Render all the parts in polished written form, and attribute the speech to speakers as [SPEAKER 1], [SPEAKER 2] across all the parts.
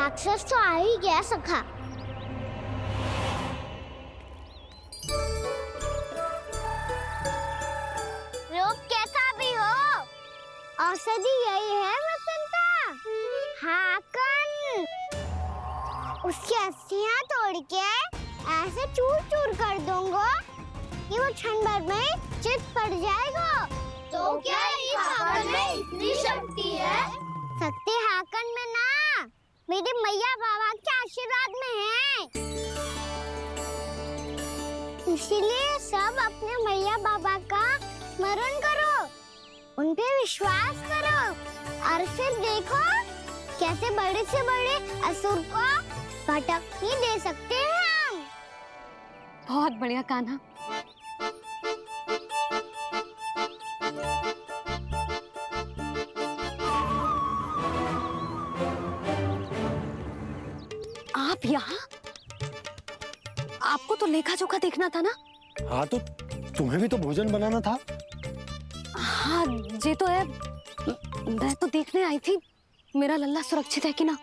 [SPEAKER 1] राक्षस तो आ ही गया सखा। रूप कैसा भी हो, औषधि यही है वसंता। हाकन उसकी अस्थियां तोड़ के ऐसे चूर चूर कर दूंगा कि वो क्षण भर में चित पड़ जाएगा।
[SPEAKER 2] तो क्या इस हाकन में इतनी शक्ति है?
[SPEAKER 1] शक्ति हाकन में ना, मेरे मैया बाबा के आशीर्वाद में है। इसीलिए सब अपने मैया बाबा का स्मरण करो, उन पे विश्वास करो और फिर देखो कैसे बड़े से बड़े असुर को भटकने दे सकते हैं हम।
[SPEAKER 3] बहुत बढ़िया कान्हा। आप यहाँ? आपको तो लेखा जोखा देखना था ना?
[SPEAKER 4] हाँ तो तुम्हें भी तो भोजन बनाना था।
[SPEAKER 3] हाँ ये तो है, मैं तो देखने आई थी मेरा लल्ला सुरक्षित है कि ना।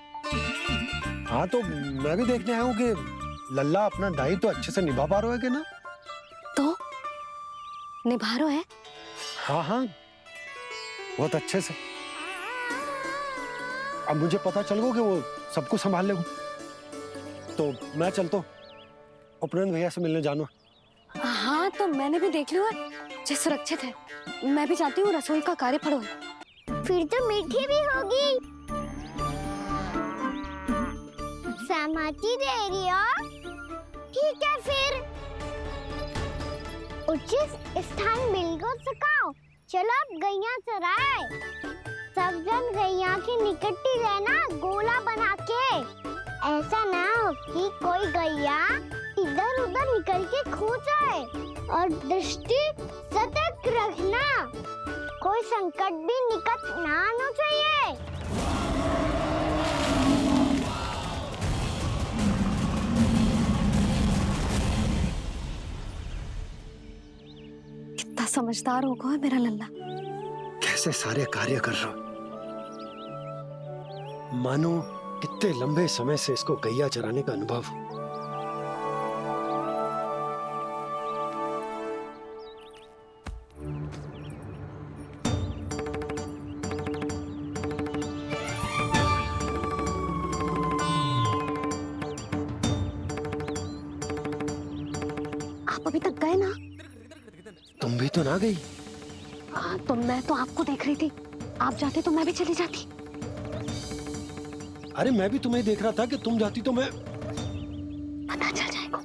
[SPEAKER 4] हाँ तो मैं भी देखने आया हूँ कि लल्ला अपना दायित्व तो अच्छे से निभा पा रहा है कि ना।
[SPEAKER 3] तो निभा रहा है?
[SPEAKER 4] हाँ हाँ बहुत अच्छे से। अब मुझे पता चल गया कि वो सब कुछ संभाल लेगा, तो मैं चलता हूँ, उपनंद भैया से मिलने जाना।
[SPEAKER 3] हाँ तो मैंने भी देख लिया जो सुरक्षित है। मैं भी चाहती हूँ रसोई का कार्य पड़ो।
[SPEAKER 1] फिर तो मीठी भी होगी। सहमति दे रही हो? ठीक है फिर उचित स्थान बिल्कुल सिखाओ। चलो अब गैया चराए। सब जन गैया के निकट ही रहना, गोला बना के। ऐसा ना हो कि कोई गैया इधर उधर निकल के खो जाए। और दृष्टि सतर्क रखना, कोई संकट भी निकट ना आना चाहिए।
[SPEAKER 3] कितना समझदार होगा है मेरा लल्ला।
[SPEAKER 4] कैसे सारे कार्य कर रहा, मानो कितने लंबे समय से इसको गैया चराने का अनुभव हो।
[SPEAKER 3] आप अभी तक गए ना?
[SPEAKER 4] तुम भी तो ना गई।
[SPEAKER 3] हाँ तो मैं तो आपको देख रही थी, आप जाते तो मैं भी चली जाती।
[SPEAKER 4] अरे मैं भी तुम्हें देख रहा था कि तुम जाती तो मैं।
[SPEAKER 3] पता चल जाएगा।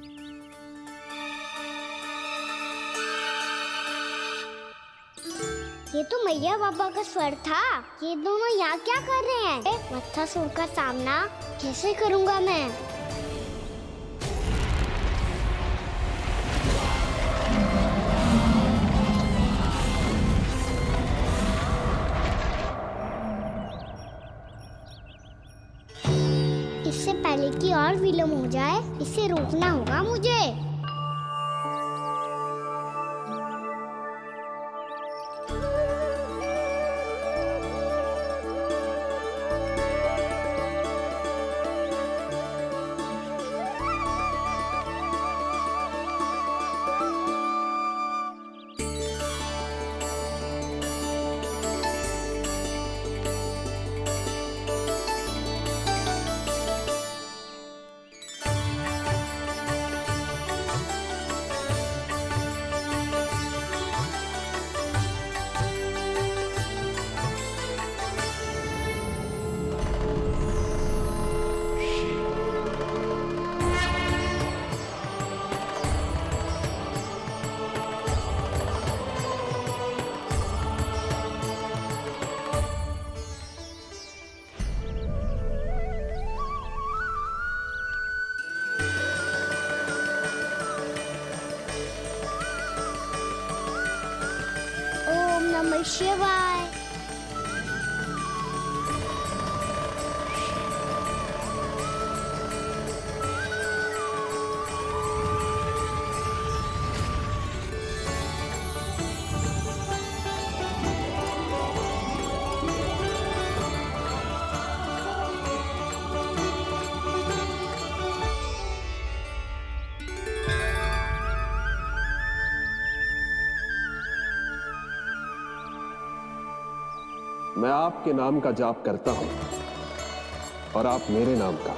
[SPEAKER 1] ये तो मैया बाबा का स्वर था। ये दोनों यहाँ क्या कर रहे हैं? मत्थासुर का सामना कैसे करूँगा मैं? इससे पहले कि और विलम्ब हो जाए, इसे रोकना होगा मुझे। ओम नमः शिवाय।
[SPEAKER 5] मैं आपके नाम का जाप करता हूं और आप मेरे नाम का।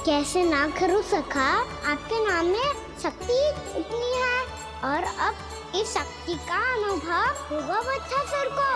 [SPEAKER 1] कैसे ना करूं सखा, आपके नाम में शक्ति इतनी है और अब इस शक्ति का अनुभव होगा बच्चासुर को।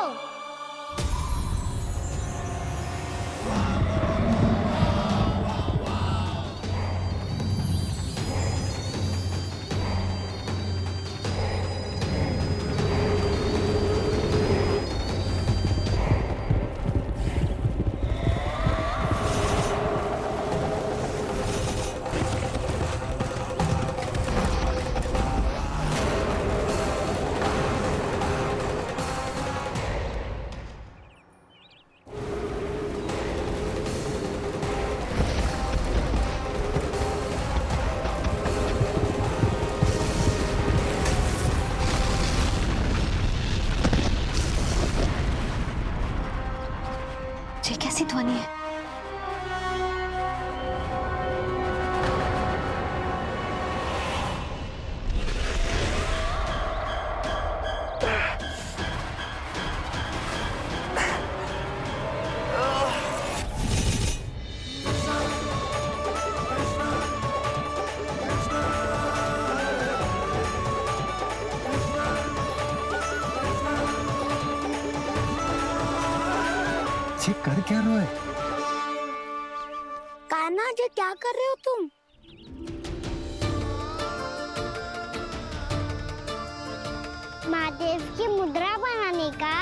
[SPEAKER 3] ये कैसी ध्वनि है?
[SPEAKER 4] ये कर क्या रहा है?
[SPEAKER 1] कान्हा जी क्या कर रहे हो तुम? महादेव की मुद्रा बनाने का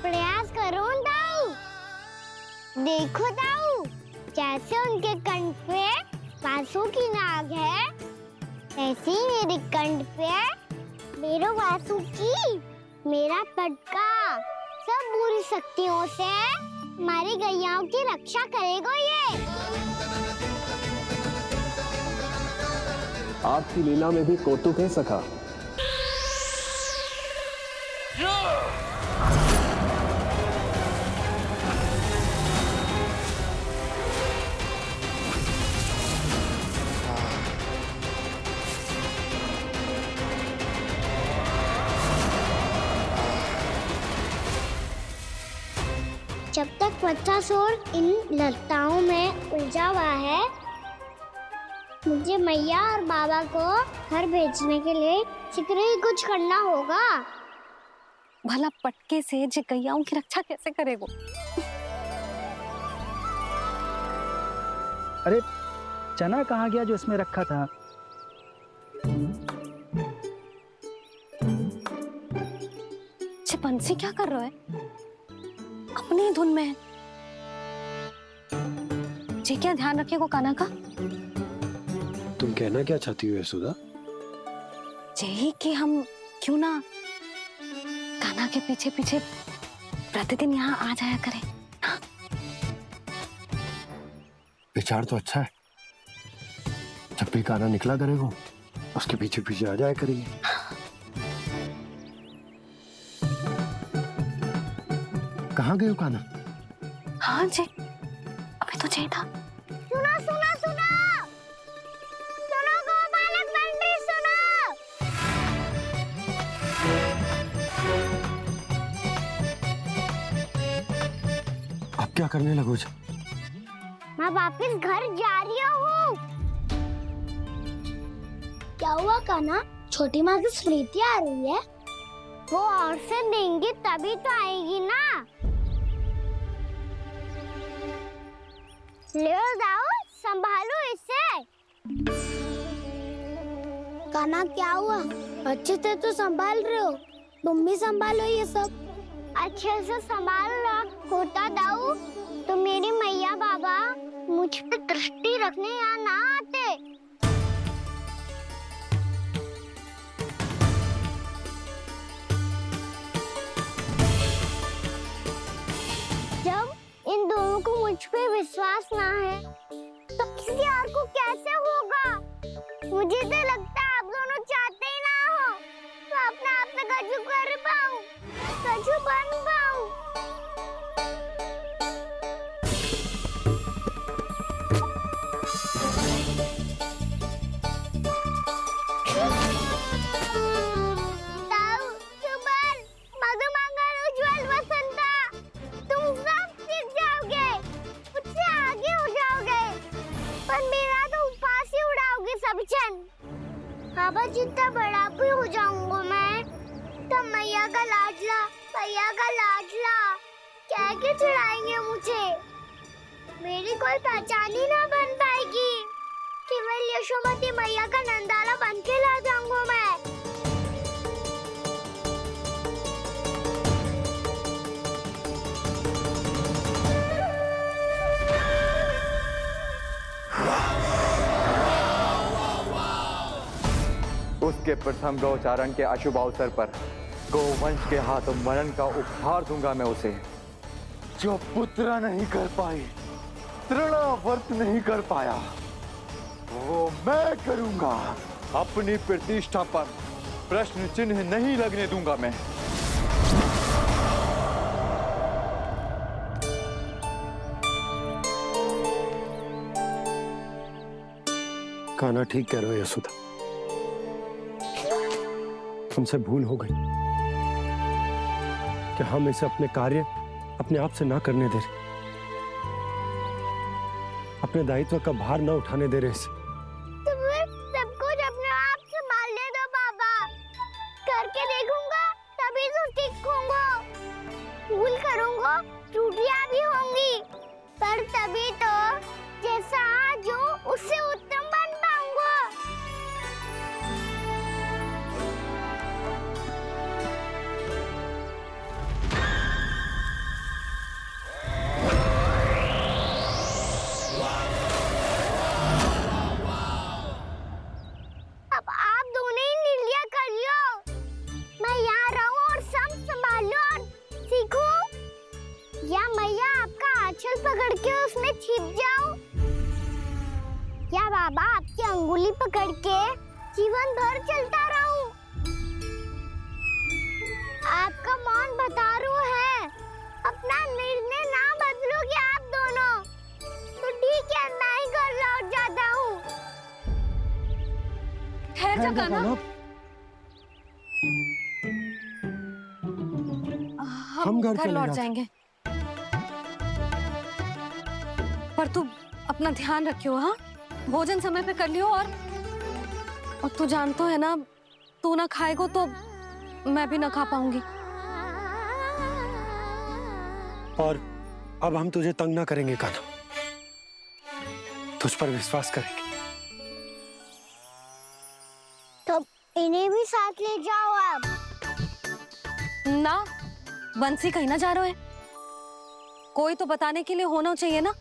[SPEAKER 1] प्रयास करो दाऊ। देखो दाऊ, जैसे उनके कंठ पे वासु की नाग है, ऐसे ही मेरे कंठ पे मेरो वासु की मेरा पटका। सब बुरी शक्तियों से हमारी गैयाओं की रक्षा करेगा ये।
[SPEAKER 5] आपकी लीला में भी कौतुक है सखा।
[SPEAKER 1] जब तक बच्चासुर इन लताओं में उलझा हुआ है, मुझे मैया और बाबा को घर भेजने के लिए शीघ्र ही कुछ करना होगा।
[SPEAKER 3] भला पटके से जे गैयाओं की रक्षा कैसे करेगो?
[SPEAKER 6] अरे चना कहाँ गया जो इसमें रखा था?
[SPEAKER 3] बंसी क्या कर रहा है? अपनी धुन में है। जी क्या ध्यान रखिएगा कान्हा का।
[SPEAKER 4] तुम कहना क्या चाहती हो यशोदा?
[SPEAKER 3] यही कि हम क्यों ना कान्हा के पीछे पीछे प्रतिदिन यहाँ आ जाया करें। हाँ?
[SPEAKER 4] विचार तो अच्छा है। जब भी कान्हा निकला करेगा, उसके पीछे पीछे आ जाया करेंगे। कहाँ गए हो कान्हा?
[SPEAKER 3] हाँ जी, अभी तो चाहिए था।
[SPEAKER 1] सुनो सुनो सुनो सुनो गोपालक बंटी सुनो।
[SPEAKER 4] अब क्या करने लगो?
[SPEAKER 1] मैं वापस घर जा रही हूँ। क्या हुआ कान्हा? छोटी माँ की स्मृति आ रही है। वो और से देंगी तभी तो आएगी ना। ले जाओ, संभालो इसे। कान्हा क्या हुआ? अच्छे से तो संभाल रहे हो, तुम भी संभालो ये सब। अच्छे से संभाल लो होता दाऊ तो मेरी मैया बाबा मुझ पे दृष्टि रखने यहाँ ना आते। जब इन दोनों को मुझ पे विश्वास ना है तो किसी और को कैसे होगा? मुझे तो लगता है आप दोनों चाहते ही ना हो तो अपने आप पे गजू कर पाऊं, गजू बन पाऊं। ताऊ, सुबल, मधुमंगल, उज्जवल, वसंता, पर मेरा तो उपवास ही उड़ाओगे सब जन। बाबा जितना बड़ा भी हो जाऊंगा मैं, तो मैया का लाडला कह के चढ़ाएंगे मुझे। मेरी कोई पहचान ही ना बन पाएगी। केवल यशोमती मैया का नंदाला बन के ला जाऊंगा मैं।
[SPEAKER 7] उसके प्रथम गौचारण के अशुभ अवसर पर गोवंश के हाथों मरण का उपहार दूंगा मैं उसे। जो पुत्र नहीं कर पाई, तृणावर्त नहीं कर पाया, वो मैं करूंगा। अपनी प्रतिष्ठा पर प्रश्न चिन्ह नहीं लगने दूंगा मैं।
[SPEAKER 4] कान्हा ठीक कह रहे हो यशोदा, हमसे भूल हो गई कि हम इसे अपने कार्य अपने आप से ना करने दे रहे, अपने दायित्व का भार ना उठाने दे रहे इसे।
[SPEAKER 1] तो फिर सब कुछ अपने आप संभालने दो बाबा। करके देखूंगा तभी तो सीखूंगा। भूल करूंगा, त्रुटियां भी होंगी, पर तभी तो जैसा आज हूँ उससे उत्तम बन पाऊंगा। अब आप दोनों ही निर्णय कर लो। मैं यहाँ रहूं और सब संभाल लो और सीखूं, या मैया आपका आंचल पकड़ के उसमें छिप जाऊं, या बाबा आपकी अंगुली पकड़ के जीवन भर चलता रहूं। आपका मौन बतारू है। अपना निर्णय ना बदलोगे आप दोनों तो ठीक है, मैं ही घर लौट जाता हूँ।
[SPEAKER 3] ठहर जा कान्हा, हम
[SPEAKER 4] घर
[SPEAKER 3] घर
[SPEAKER 4] चले
[SPEAKER 3] लौट
[SPEAKER 4] जाते।
[SPEAKER 3] जाएंगे। पर तू अपना ध्यान रखियो, हाँ? भोजन समय पे कर लियो। और तू जानतो है ना, तू ना खाएगो तो मैं भी ना खा पाऊंगी।
[SPEAKER 4] और अब हम तुझे तंग ना करेंगे कान्हा, तुझ पर विश्वास करेंगे।
[SPEAKER 1] तो इन्हें भी साथ ले जाओ अब।
[SPEAKER 3] ना, बंसी कहीं ना जा रहे है। कोई तो बताने के लिए होना चाहिए ना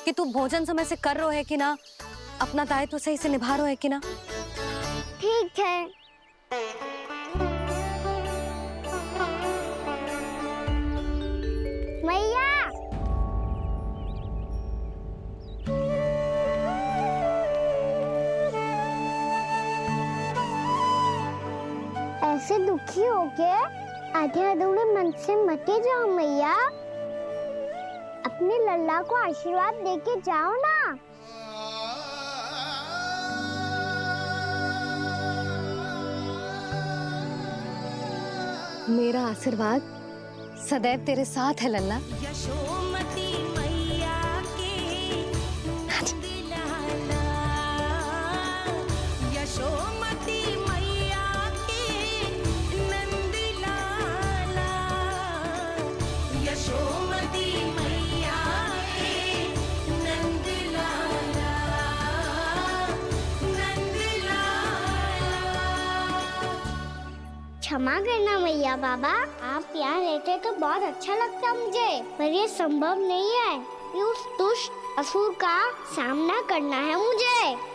[SPEAKER 3] कि तू भोजन समय से कर रहे है कि ना, अपना दायित्व सही से निभा रहे है कि ना।
[SPEAKER 1] ठीक है। मैया, ऐसे दुखी हो के आधे अधूरे मन से मत जाओ मैया। अपने लल्ला को आशीर्वाद देके जाओ ना।
[SPEAKER 3] मेरा आशीर्वाद सदैव तेरे साथ है लल्ला।
[SPEAKER 2] यशोमती मैया के नंद लाला, यशोमती मैया के नंद लाला, यशोमती मैया के नंद लाला, नंद लाला।
[SPEAKER 1] क्षमा करना मैया बाबा, आप यहाँ रहते तो बहुत अच्छा लगता मुझे, पर ये संभव नहीं है। ये उस दुष्ट असुर का सामना करना है मुझे।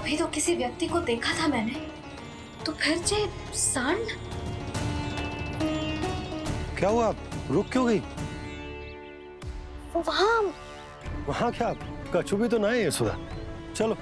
[SPEAKER 3] अभी तो किसी व्यक्ति को देखा था मैंने, तो फिर जे सांड।
[SPEAKER 4] क्या हुआ, रुक क्यों गई? वहाँ क्या, कछु भी तो ना है यशोदा। चलो।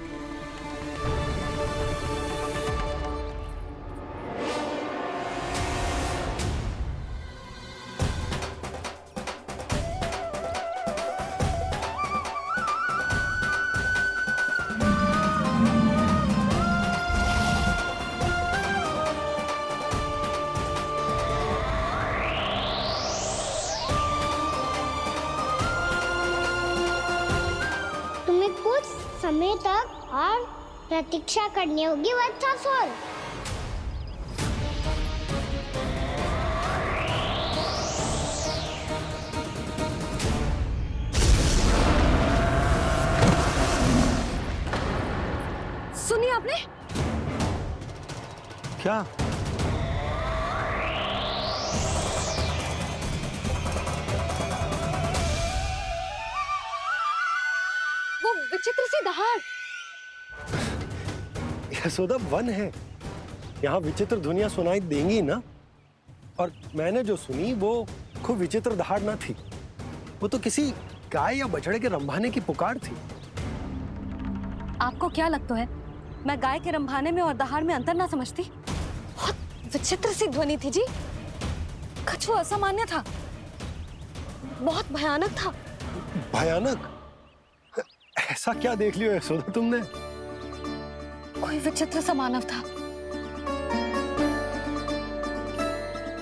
[SPEAKER 1] कुछ समय तक और प्रतीक्षा करनी होगी वत्सासुर।
[SPEAKER 3] सुनिए आपने?
[SPEAKER 4] क्या?
[SPEAKER 3] वो विचित्र सी दहाड़।
[SPEAKER 4] यशोदा, वन है, यहाँ विचित्र ध्वनियां सुनाई देंगी ना। और मैंने जो सुनी वो खूब विचित्र दहाड़ ना थी, वो तो किसी गाय या बछड़े के रंभाने की पुकार थी।
[SPEAKER 3] आपको क्या लगता है मैं गाय के रंभाने में और दहाड़ में अंतर ना समझती? बहुत विचित्र सी ध्वनि थी जी, कछु असामान्य था, बहुत भयानक था।
[SPEAKER 4] भयानक? ऐसा क्या देख लियो यशोदा तुमने?
[SPEAKER 3] कोई विचित्र सा मानव था।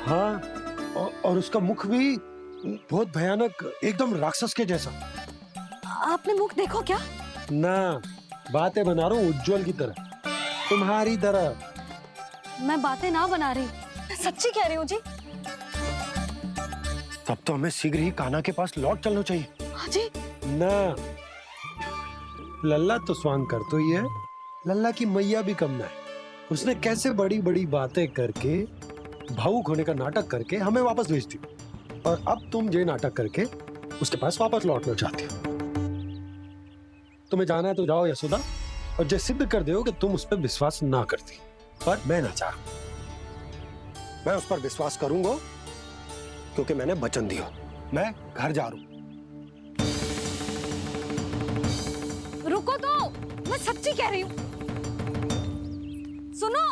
[SPEAKER 4] हाँ, और उसका मुख भी बहुत भयानक, एकदम राक्षस के जैसा।
[SPEAKER 3] आपने मुख देखो क्या?
[SPEAKER 4] ना, बातें बना रहा हूँ उज्जवल की तरह, तुम्हारी तरह।
[SPEAKER 3] मैं बातें ना बना रही, मैं सच्ची कह रही हूँ जी।
[SPEAKER 4] तब तो हमें शीघ्र ही कान्हा के पास लौट चलना चाहिए।
[SPEAKER 3] हाँ जी।
[SPEAKER 4] ना, लल्ला तो स्वांग कर तो ही है, लल्ला की मैया भी कम ना है। उसने कैसे बड़ी बड़ी बातें करके, भावुक होने का नाटक करके हमें वापस भेज दी, और अब तुम ये नाटक करके उसके पास वापस लौटना चाहती हो। तुम्हें जाना है तो जाओ यशोदा, और जो सिद्ध कर दो कि तुम उस पर विश्वास ना करती। पर मैं ना चाह, मैं उस पर विश्वास करूंगा क्योंकि मैंने वचन दिया। मैं घर जा रहा हूं।
[SPEAKER 3] रुको तो, मैं सच्ची कह रही हूँ। सुनो।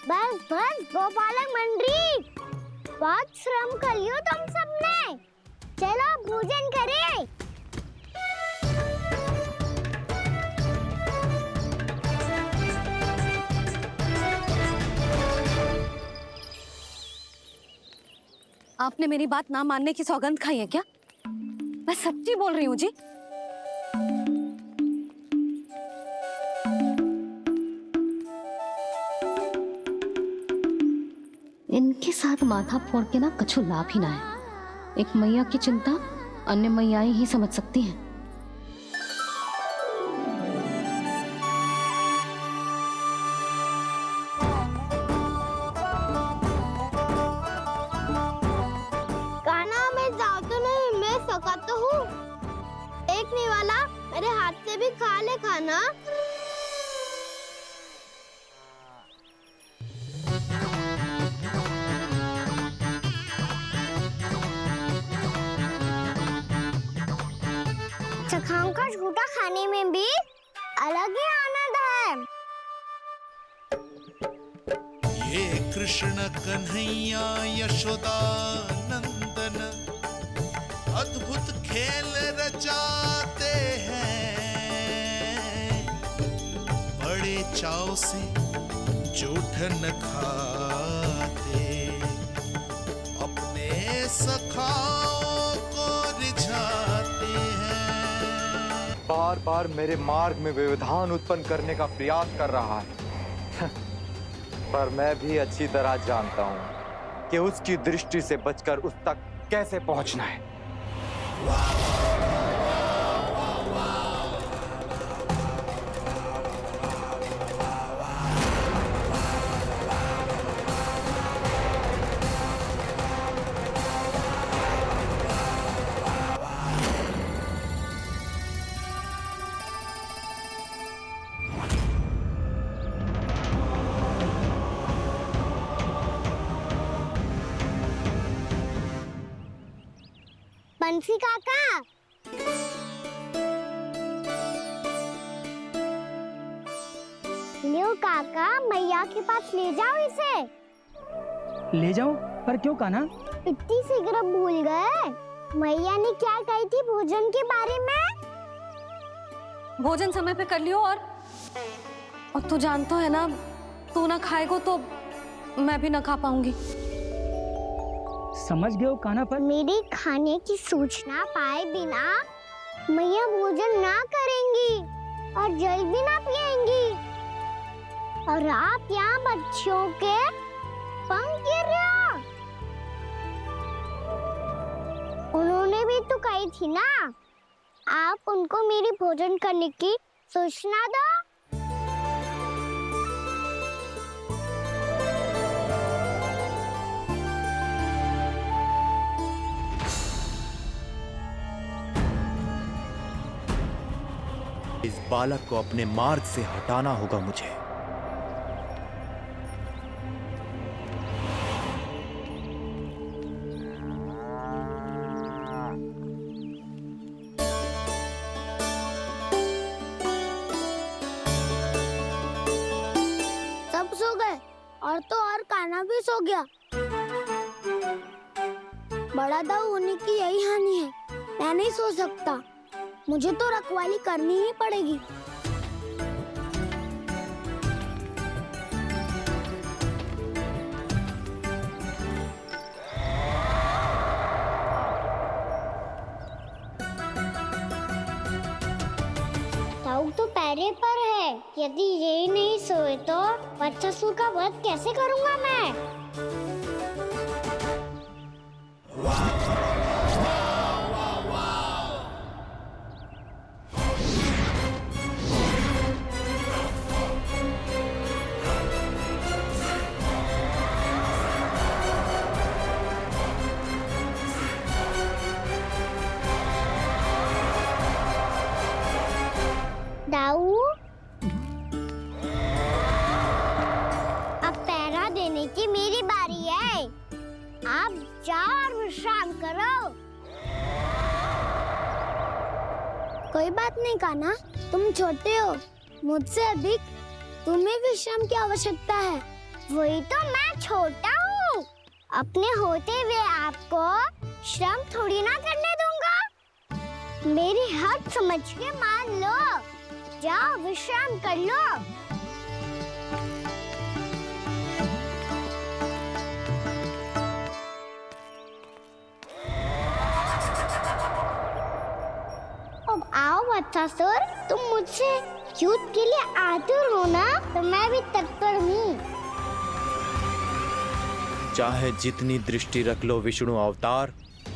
[SPEAKER 1] बस बस गोपालक मंडली, बहुत श्रम कर लियो तुम सबने। चलो भोजन करें।
[SPEAKER 3] आपने मेरी बात ना मानने की सौगंध खाई है क्या? मैं सच्ची बोल रही हूँ जी।
[SPEAKER 8] इनके साथ माथा फोड़ के ना कछु लाभ ही ना है। एक मैया की चिंता अन्य मैयाएं ही समझ सकती हैं।
[SPEAKER 1] कान्हा, मैं जाऊँ तो नहीं, मैं सका तो हूँ। एक नहीं वाला, मेरे हाथ से भी खा ले खाना। चखाओं का झूठा खाने में भी अलग ही आनंद है।
[SPEAKER 9] ये कृष्ण कन्हैया यशोदा नंदन अद्भुत खेल रचाते हैं, बड़े चाव से जूठन खाते, अपने सखाओं को रिझाते हैं।
[SPEAKER 7] बार बार मेरे मार्ग में व्यवधान उत्पन्न करने का प्रयास कर रहा है। पर मैं भी अच्छी तरह जानता हूं कि उसकी दृष्टि से बचकर उस तक कैसे पहुंचना है।
[SPEAKER 1] बंसी काका, लियो काका, मैया के पास ले जाओ इसे।
[SPEAKER 6] ले जाऊं? पर क्यों कान्हा?
[SPEAKER 1] इतनी शीघ्र भूल गए? मैया ने क्या कही थी भोजन के बारे में?
[SPEAKER 3] भोजन समय पे कर लियो। और तू जानता है ना, तू ना खाएगा तो मैं भी ना खा पाऊंगी।
[SPEAKER 6] समझ गए हो कान्हा? पर
[SPEAKER 1] मेरे खाने की सूचना पाए बिना मैया भोजन ना करेंगी और जल भी ना पिएंगी। और आप यहाँ बच्चों के पंख गिर रहे हो। उन्होंने भी तो कही थी ना, आप उनको मेरी भोजन करने की सूचना दो।
[SPEAKER 10] इस बालक को अपने मार्ग से हटाना होगा मुझे।
[SPEAKER 1] सब सो गए और तो और कान्हा भी सो गया। बड़ा दाऊ होने की यही हानि है। मैं नहीं सो सकता, मुझे तो रखवाली करनी ही पड़ेगी। दाऊ तो पैरे पर है। यदि ये नहीं सोए तो बच्चासुर का वध कैसे करूंगा मैं? दाऊ, अब पहरा देने की मेरी बारी है। आप जाओ और विश्राम करो। कोई बात नहीं कान्हा, तुम छोटे हो, मुझसे अधिक तुम्हें विश्राम की आवश्यकता है। वही तो, मैं छोटा हूँ, अपने होते हुए आपको श्रम थोड़ी ना करने दूंगा। मेरी हद समझ के मान लो। जाओ विश्राम कर लो। अब आओ बच्चासुर, तुम मुझसे युद्ध के लिए आतुर हो ना, तो मैं भी तत्पर हूँ।
[SPEAKER 10] चाहे जितनी दृष्टि रख लो विष्णु अवतार,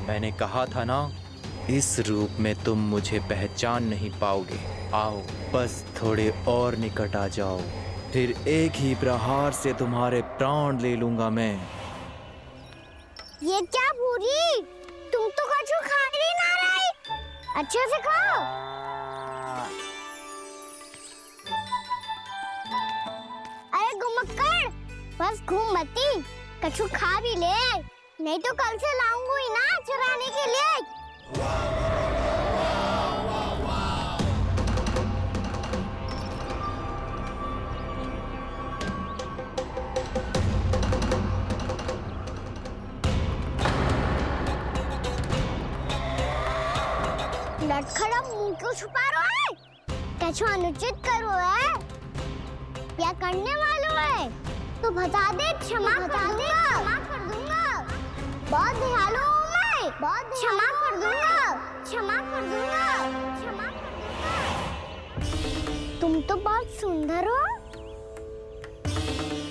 [SPEAKER 10] मैंने कहा था ना, इस रूप में तुम मुझे पहचान नहीं पाओगे। आओ, बस थोड़े और निकट आ जाओ, फिर एक ही प्रहार से तुम्हारे प्राण ले लूंगा मैं।
[SPEAKER 1] ये क्या भूरी, तुम तो कछु खा ही ना रही। अच्छे से खाओ। अरे घुमक्कड़, बस घूम मती, कछु खा भी ले, नहीं तो कल से लाऊंगी ना चुराने के लिए। लटखड़ा मुंह क्यों छुपा रहा है? कछु अनुचित करो है या करने वालों है तो बता दे, क्षमा कर दूंगा। बहुत दयालु हूँ मैं, बहुत क्षमा कर दूंगा। तुम तो बहुत सुंदर हो।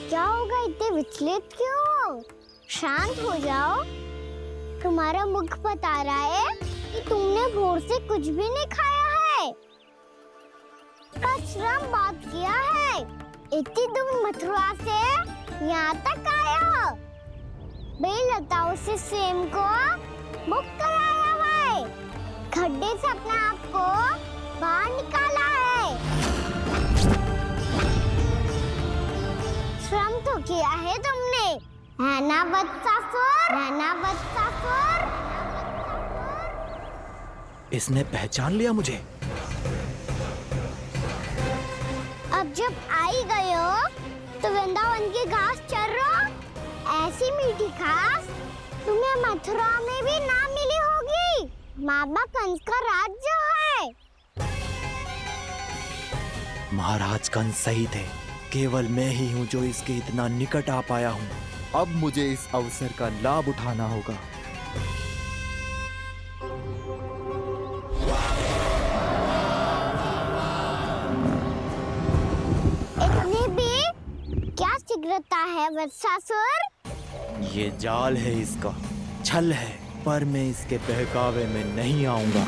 [SPEAKER 1] क्या होगा, इतने विचलित क्यों हो? शांत हो जाओ। तुम्हारा मुख बता रहा है कि तुमने भोर से कुछ भी नहीं खाया है। श्रम बात किया है, इतनी दूर मथुरा से यहाँ तक आया हो। बेलताओं से सेम को मुक्त कराया हुआ है, खड्डे से अपने आप को बाहर निकाला है। श्रम तो किया है तुमने, है ना वत्सासुर? है ना वत्सासुर?
[SPEAKER 10] इसने पहचान लिया मुझे।
[SPEAKER 1] अब जब आई गए हो तो वृंदावन की घास चर रहो। ऐसी मीठी घास तुम्हें मथुरा में भी ना मिली होगी। मामा कंस का राज्य है।
[SPEAKER 10] महाराज कंस सही थे, केवल मैं ही हूँ जो इसके इतना निकट आ पाया हूँ। अब मुझे इस अवसर का लाभ उठाना होगा।
[SPEAKER 1] इतने भी क्या शीघ्रता है वत्सासुर?
[SPEAKER 10] ये जाल है इसका, छल है, पर मैं इसके बहकावे में नहीं आऊंगा।